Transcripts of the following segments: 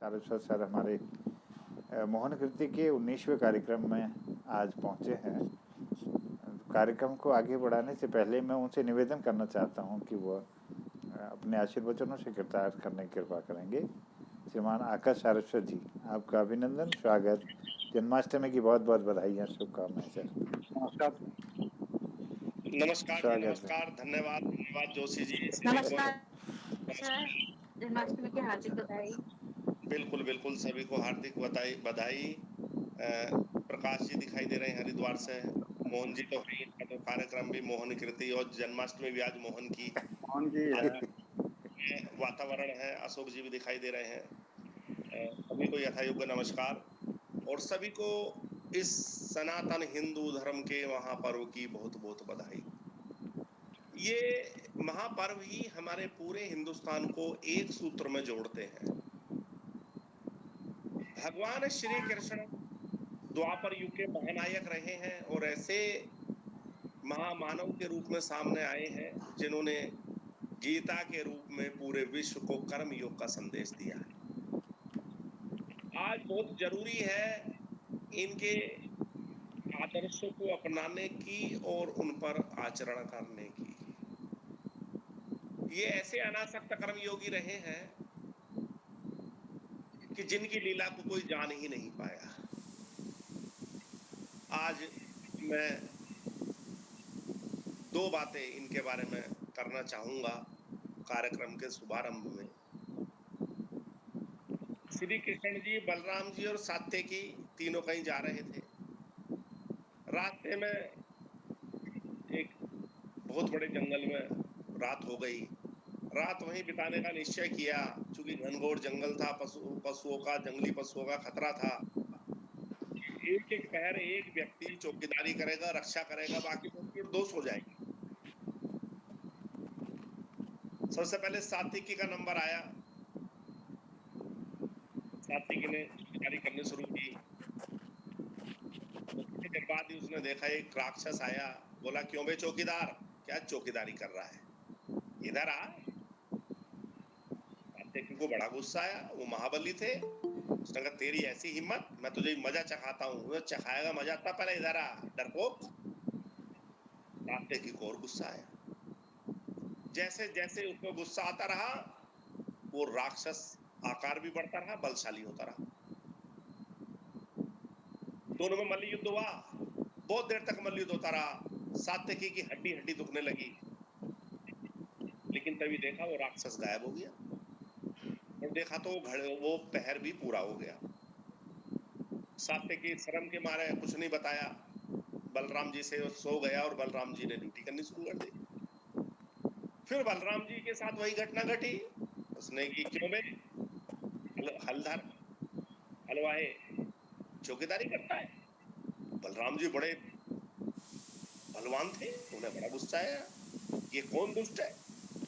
Saraswat sir हमारे मोहन कृति के 19वें कार्यक्रम में आज पहुंचे हैं। कार्यक्रम को आगे बढ़ाने से पहले मैं उनसे निवेदन करना चाहता हूं कि वो अपने आशीर्वचनों से कृतार्थ करने की कृपा करेंगे। श्रीमान आकाश सारस्वत जी, आपका अभिनंदन, स्वागत। जन्माष्टमी की बहुत बहुत बधाई, शुभकामनाएं सर। नमस्कार जी, स्वागत नमस्कार, धन्यवाद जोशी जी। नमस्कार सर, जन्माष्टमी की हार्दिक बधाई। बिल्कुल सभी को हार्दिक बधाई। प्रकाश जी दिखाई दे रहे हैं हरिद्वार से, मोहन जी तो है, तो कार्यक्रम भी मोहन कृति और जन्माष्टमी भी आज मोहन की। मोहन जी वातावरण है, अशोक जी भी दिखाई दे रहे हैं। सभी को यथायोग्य नमस्कार और सभी को इस सनातन हिंदू धर्म के महापर्व की बहुत बहुत बधाई। ये महापर्व ही हमारे पूरे हिंदुस्तान को एक सूत्र में जोड़ते हैं। भगवान श्री कृष्ण द्वापर युग के महानायक रहे हैं और ऐसे महामानव के रूप में सामने आए हैं जिन्होंने गीता के रूप में पूरे विश्व को कर्म योग का संदेश दिया है। आज बहुत जरूरी है इनके आदर्शों को अपनाने की और उन पर आचरण करने की। ये ऐसे अनासक्त कर्मयोगी रहे हैं कि जिनकी लीला को कोई जान ही नहीं पाया। आज मैं दो बातें इनके बारे में करना चाहूंगा कार्यक्रम के शुभारंभ में। श्री कृष्ण जी, बलराम जी और सात्यकी तीनों कहीं जा रहे थे। रास्ते में एक बहुत बड़े जंगल में रात हो गई। रात वहीं बिताने का निश्चय किया, चूंकि घनघोर जंगल था, जंगली पशुओं का खतरा था। एक एक पहर एक व्यक्ति चौकीदारी करेगा, रक्षा करेगा, बाकी तो निर्दोष हो जाएगी। सबसे पहले सात्विकी का नंबर आया। सात्विकी ने चौकीदारी करनी शुरू की। कुछ देर बाद ही उसने देखा एक राक्षस आया। बोला, क्यों बे चौकीदार, क्या चौकीदारी कर रहा है, इधर आ। सात्विकी को बड़ा गुस्सा आया, वो महाबली थे। उसने कहा, तेरी ऐसी हिम्मत, मैं तुझे मजा चखाता हूँ। चखाएगा मजा, तब पहले इधर आ डरपोक। सात्विकी को और गुस्सा आया। जैसे जैसे उसको गुस्सा आता रहा, वो राक्षस आकार भी बढ़ता रहा, बलशाली होता रहा। दोनों में मल्ल युद्ध हुआ। बहुत देर तक मल्ल युद्ध होता रहा। सात्विकी की हड्डी हड्डी दुखने लगी, लेकिन तभी देखा वो राक्षस गायब हो गया और देखा तो वो पहर भी पूरा हो गया। सात्विकी शर्म के मारे कुछ नहीं बताया, बलराम जी से सो गया और बलराम जी ने ड्यूटी करनी शुरू कर दी। फिर बलराम जी के साथ वही घटना घटी। उसने की, क्यों बे हलधर हलवाए चौकीदारी करता है। बलराम जी बड़े बलवान थे, उन्हें बड़ा गुस्सा आया, ये कौन दुष्ट है।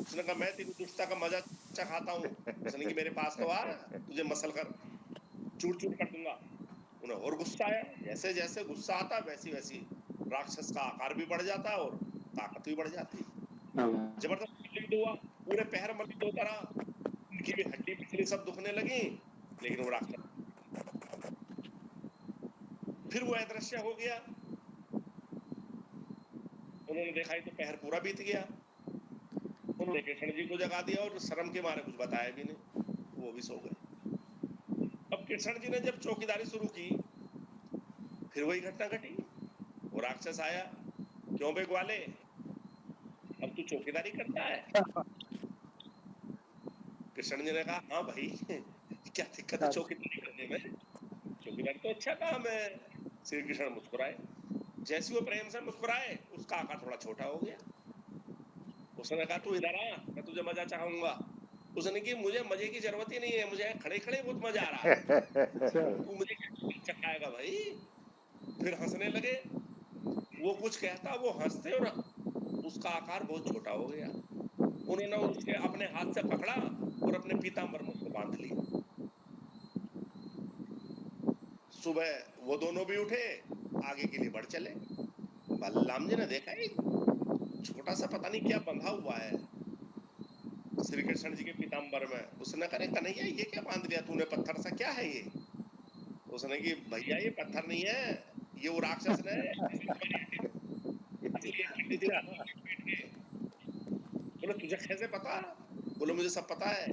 उसने कहा, मैं तेरी दुष्टता का मजा चखाता हूँ। उसने कि मेरे पास तो आ, तुझे मसल कर चूर चूर कर दूंगा। उन्हें और गुस्सा आया। जैसे जैसे गुस्सा आता वैसी वैसी राक्षस का आकार भी बढ़ जाता और ताकत भी बढ़ जाती। जबरदस्त युद्ध हुआ, पूरे पहर मल्ल होता रहा। उनकी भी हड्डी पिछली सब दुखने लगी, लेकिन वो राक्षस फिर वो अदृश्य हो गया। उन्होंने देखा तो पहर पूरा बीत गया। उन्होंने कृष्ण जी को जगा दिया और शर्म के मारे कुछ बताया भी नहीं, वो भी सो गए। अब कृष्ण जी ने जब चौकीदारी शुरू की, फिर वही घटना घटी। वो राक्षस आया, क्यों बे ग्वाले, अब तू चौकीदारी करता है। कृष्ण जी ने कहा, हाँ भाई, क्या दिक्कत है चौकीदारी करने में, चौकीदारी तो अच्छा काम है। श्री कृष्ण मुस्कुराए। जैसे वो प्रेम से मुस्कुराए, उसका आकार थोड़ा छोटा हो गया। उसने कहा, तू इधर आ, मैं तुझे मजा चाहूंगा। उसने की, मुझे मजे की जरूरत ही नहीं है, मुझे खड़े खड़े बहुत मजा आ रहा है, तू मुझे चखाएगा भाई। फिर हंसने लगे। वो कुछ कहता, वो हंसते और उसका आकार बहुत छोटा हो गया। उन्होंने उसके अपने हाथ से पकड़ा और अपने पीतांबर में उसको बांध लिया। सुबह वो दोनों भी उठे, आगे के लिए बढ़ चले। बलराम जी ने देखा, छोटा सा पता नहीं क्या बंधा हुआ है। श्री कृष्ण जी के पीताम्बर में। उसने कहा कन्हैया ये क्या बांध दिया तूने पत्थर सा, क्या है ये? उसने कि भैया ये पत्थर नहीं है, ये वो राक्षस ने बोले तुझे कैसे पता? बोले मुझे सब पता है।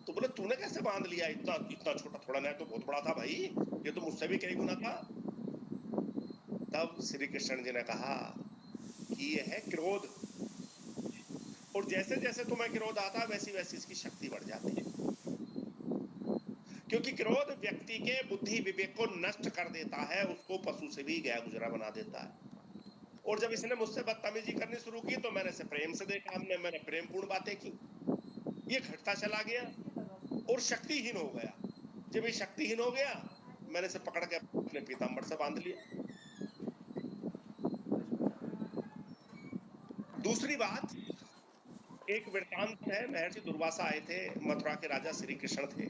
तो बोले तूने कैसे बांध लिया? इतना इतना छोटा थोड़ा नहीं तो बहुत बड़ा था भाई, ये तो मुझसे भी कई गुना था। तब श्री कृष्ण जी ने कहा कि ये है क्रोध, और जैसे जैसे तुम्हें क्रोध आता वैसी वैसी इसकी शक्ति बढ़ जाती है, क्योंकि क्रोध व्यक्ति के बुद्धि विवेक को नष्ट कर देता है, उसको पशु से भी गया गुजरा बना देता है। और जब इसने मुझसे बदतमीजी करनी शुरू की तो मैंने इसे प्रेम से देखा, मैंने प्रेमपूर्ण बातें की, ये घटता चला गया और शक्तिहीन हो गया। जब ये शक्तिहीन हो गया मैंने इसे पकड़ के अपने पीताम्बर से बांध लिया। दूसरी बात, एक वृत्तांत है, महर्षि दुर्वासा आए थे, मथुरा के राजा श्री कृष्ण थे,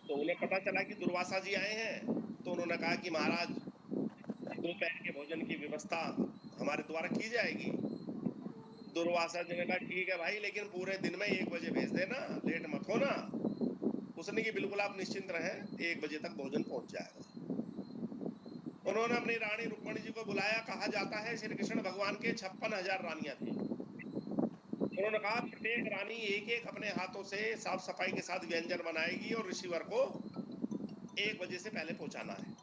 तो उन्हें पता चला कि दुर्वासा जी आए हैं, तो उन्होंने कहा कि महाराज दोपहर के भोजन की व्यवस्था हमारे द्वारा की जाएगी। दुर्वासा जी ने कहा ठीक है भाई, लेकिन पूरे दिन में 1 बजे भेज देना, लेट मत होना। उसने कि बिल्कुल आप निश्चिंत रहें, 1 बजे तक भोजन पहुंच जाएगा। उन्होंने अपनी रानी रुक्मणी जी को बुलाया। कहा जाता है श्री कृष्ण भगवान के 56,000 रानियां थी। उन्होंने कहा प्रत्येक रानी एक एक अपने हाथों से साफ सफाई के साथ व्यंजन बनाएगी और ऋषिवर को 1 बजे से पहले पहुंचाना है।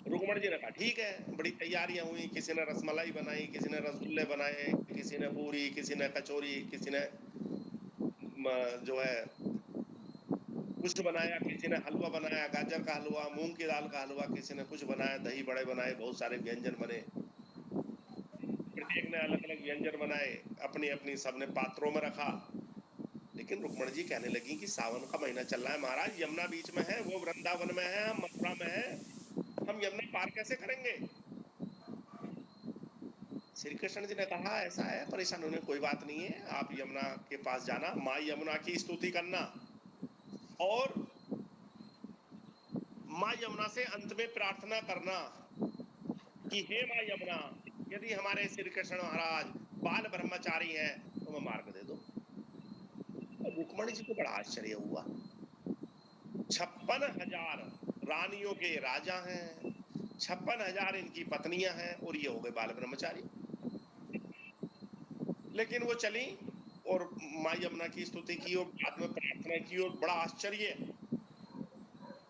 रुक्मणी जी ने कहा ठीक है। बड़ी तैयारियां हुई, किसी ने रसमलाई बनाई, किसी ने रसगुल्ले बनाए, किसी ने पूरी, किसी ने कचौरी, किसी ने जो है कुछ बनाया, किसी ने हलवा बनाया, गाजर का हलवा, मूंग की दाल का हलवा, किसी ने कुछ बनाया, दही बड़े बनाए, बहुत सारे व्यंजन बने। प्रत्येक ने अलग अलग व्यंजन बनाए, अपनी अपनी सबने पात्रों में रखा। लेकिन रुक्मणी जी कहने लगी कि सावन का महीना चल रहा है महाराज, यमुना बीच में है, वो वृंदावन में है, हम मथुरा में है, हम यमुना पार कैसे करेंगे? श्री कृष्ण जी ने कहा ऐसा है, परेशान होने कोई बात नहीं है, आप यमुना के पास जाना, माँ यमुना की स्तुति करना और माँ यमुना से अंत में प्रार्थना करना कि हे माँ यमुना, यदि हमारे श्री कृष्ण महाराज बाल ब्रह्मचारी हैं तो मैं मार्ग दे दो। रुक्मणी जी को बड़ा आश्चर्य हुआ, 56,000 रानियों के राजा हैं, 56,000 इनकी पत्नियां हैं और ये हो गए बाल ब्रह्मचारी। लेकिन वो चली और माँ यमुना की स्तुति की और बाद में प्रार्थना की और बड़ा आश्चर्य,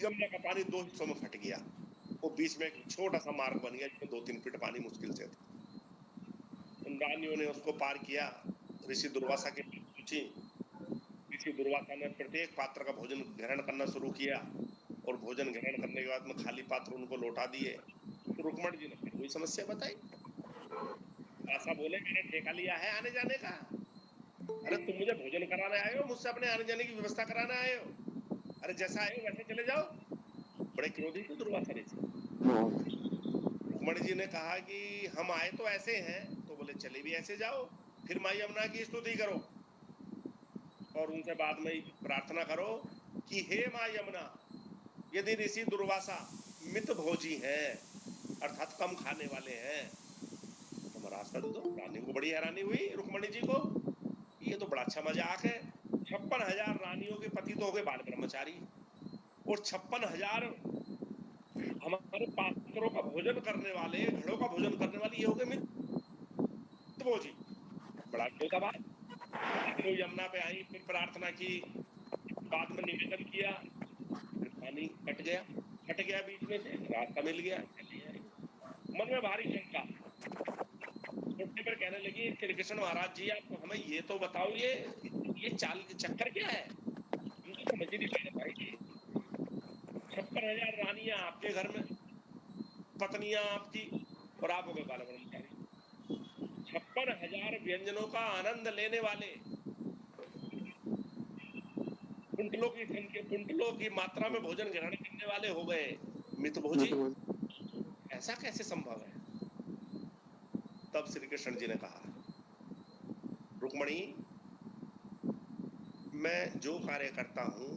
यमुना का पानी 2 हिस्सों में फट गया, वो बीच में एक छोटा सा मार्ग बन गया जिसमें 2-3 फीट पानी मुश्किल से था। उन रानियों ने उसको पार किया, ऋषि दुर्वासा के पास पहुंची। ऋषि दुर्वासा ने प्रत्येक पात्र का भोजन ग्रहण करना शुरू किया और भोजन ग्रहण करने के बाद में खाली पात्र उनको लौटा दिए। तो रुक्मणी जी ने कोई समस्या बताई। ऐसा बोले मैंने ठेका लिया है आने जाने का? अरे तुम मुझे भोजन कराने आए हो, मुझसे अपने आने जाने की व्यवस्था कराने आए हो? अरे जैसा आए हो वैसे चले जाओ। बड़े क्रोधी थे दुर्वासा ऋषि। रुक्मणी जी ने कहा कि हम आए तो ऐसे हैं, तो बोले चले भी ऐसे जाओ, फिर माँ यमुना की स्तुति करो और उनसे बाद में प्रार्थना करो कि हे माँ यमुना, यदि ऋषि दुर्वासा मित भोजी हैं अर्थात कम खाने वाले हैं तो मैं रास्ता दे दो। रानी को बड़ी हैरानी हुई रुक्मणी जी को, ये तो बड़ा अच्छा मजाक है, 56,000 रानियों के पति तो हो गए बाल ब्रह्मचारी और 56,000 हमारे पात्रों का भोजन करने वाले, घड़ों का भोजन करने वाले ये हो गए मित भोजी। बड़ा अद्भुत बात। तो यमुना पे आई, फिर प्रार्थना की, बाद में निवेदन किया, फिर पानी कट गया बीच में से, रास्ता मिल गया। मन में भारी शंका, उठने पर कहने लगी श्री कृष्ण महाराज जी आप हमें ये तो बताओ, ये चाल चक्कर क्या है, मुझे समझ नहीं पाए भाई जी। 56,000 रानियां आपके घर में, पत्नियां आपकी, और आप हो गए बाल ब्रह्मचारी। 56,000 व्यंजनों का आनंद लेने वाले, कुंटलों की मात्रा में भोजन ग्रहण करने वाले हो गए मित भोजी। ऐसा कैसे संभव है? तब श्री कृष्ण जी ने कहा रुक्मणी, मैं जो कार्य करता हूं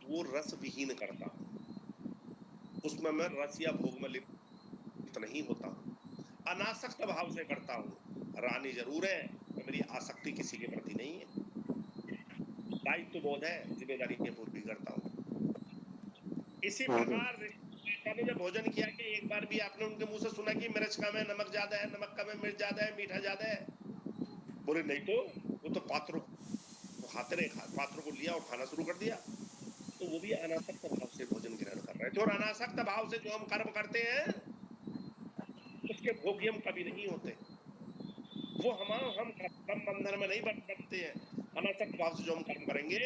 वो रस विहीन करता हूं, उसमें मैं रस या भोग में लिप्त नहीं होता हूं, अनासक्त भाव से करता हूं। रानी जरूर है, मेरी आसक्ति किसी के प्रति नहीं है, दायित्व बोध है, जिम्मेदारी के पूर्ति करता हूँ। इसी प्रकार ने जब भोजन किया कि एक बार भी आपने उनके मुंह से सुना कि मिर्च कम है, नमक ज्यादा है, नमक कम है, मिर्च ज्यादा है, मीठा ज्यादा है? बोले नहीं तो, वो तो पात्रों को खाते रहे, पात्रों को लिया और खाना शुरू कर दिया। तो वो भी अनासक्त भाव से भोजन ग्रहण कर रहे थे, और अनासक्त भाव से जो हम कर्म करते हैं उसके भोगी हम कभी नहीं होते। वो हम कर्म बंधन में नहीं बनते हैं। अनासक्त भाव से जो हम कर्म करेंगे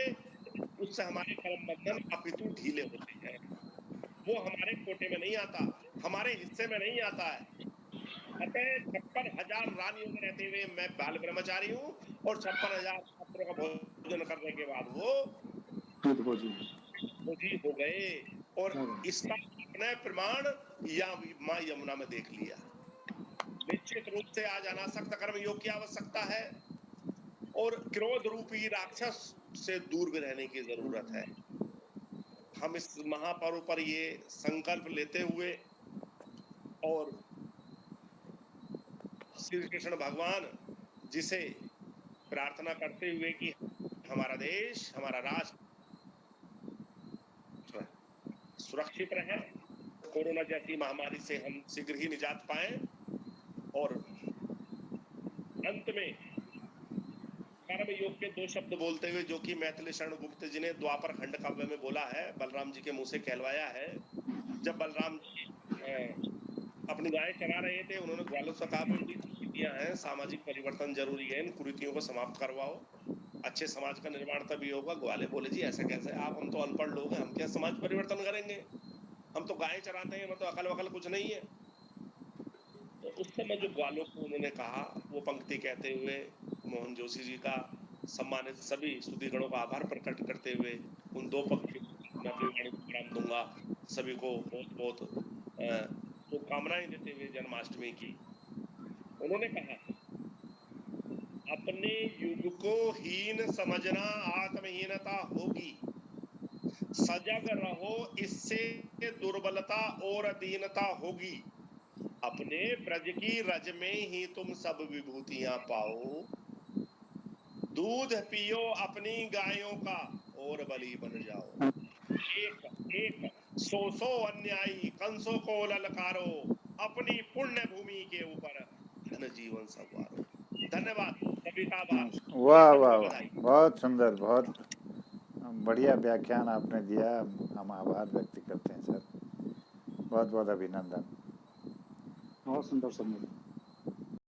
उससे हमारे कर्म बंधन अपितु ढीले होते हैं। वो हमारे कोटे में नहीं आता, हमारे हिस्से में नहीं आता है। अतः 56,000 रानियों में रहते हुए मैं बाल ब्रह्मचारी हूँ, और 56,000 छात्रों का भोजन करने के बाद वो मुझी हो गए। और इसका अपने प्रमाण या मां यमुना में देख लिया। निश्चित रूप से आज अनासक्त कर्म योग की आवश्यकता है, और क्रोध रूपी राक्षस से दूर भी रहने की जरूरत है। हम इस महापर्व पर ये संकल्प लेते हुए और श्री कृष्ण भगवान जिसे प्रार्थना करते हुए कि हमारा देश, हमारा राष्ट्र सुरक्षित रहे, कोरोना जैसी महामारी से हम शीघ्र ही निजात पाएं, और अंत में कर्म योग के 2 शब्द बोलते हुए, जो कि मैथिली शरण गुप्त जी ने द्वापर खंड काव्य में बोला है, बलराम जी के मुंह से कहलवाया है। जब बलराम जी अपनी गाय चरा रहे थे, उन्होंने ग्वालों से कहा, कुरीतियां हैं, सामाजिक परिवर्तन जरूरी है, इन कुरीतियों को समाप्त करवाओ, अच्छे समाज का निर्माण तभी होगा। ग्वाले बोले जी ऐसा कैसे, आप, हम तो अनपढ़ लोग हैं, हम क्या समाज परिवर्तन करेंगे, हम तो गाय चराते हैं, मतलब अकल वकल कुछ नहीं है। तो उस समय जो ग्वालों को उन्होंने कहा, वो पंक्ति कहते हुए मोहन जोशी जी का सम्मानित सभी स्तुतिगणों का आभार प्रकट करते हुए उन 2 पंक्तियों में अपनी वाणी को विराम दूंगा। सभी को बहुत बहुत शुभकामनाएं देते हुए जन्माष्टमी की। उन्होंने कहा, अपने युग को हीन समझना आत्महीनता होगी, सजग रहो, इससे दुर्बलता और दीनता होगी। अपने ब्रज की रज में ही तुम सब विभूतियां पाओ, दूध पियो अपनी गायों का और बलि बन जाओ। एक एक 100 अन्यायी कंसों को ललकारो, अपनी पुण्य भूमि के ऊपर धन जीवन संवारो। धन्यवाद, सभी का आभार। वाह वाह वाह, बहुत सुंदर, बहुत बढ़िया व्याख्यान आपने दिया। हम आभार व्यक्त करते हैं सर, बहुत बहुत अभिनंदन। बहुत सुंदर सुंदर।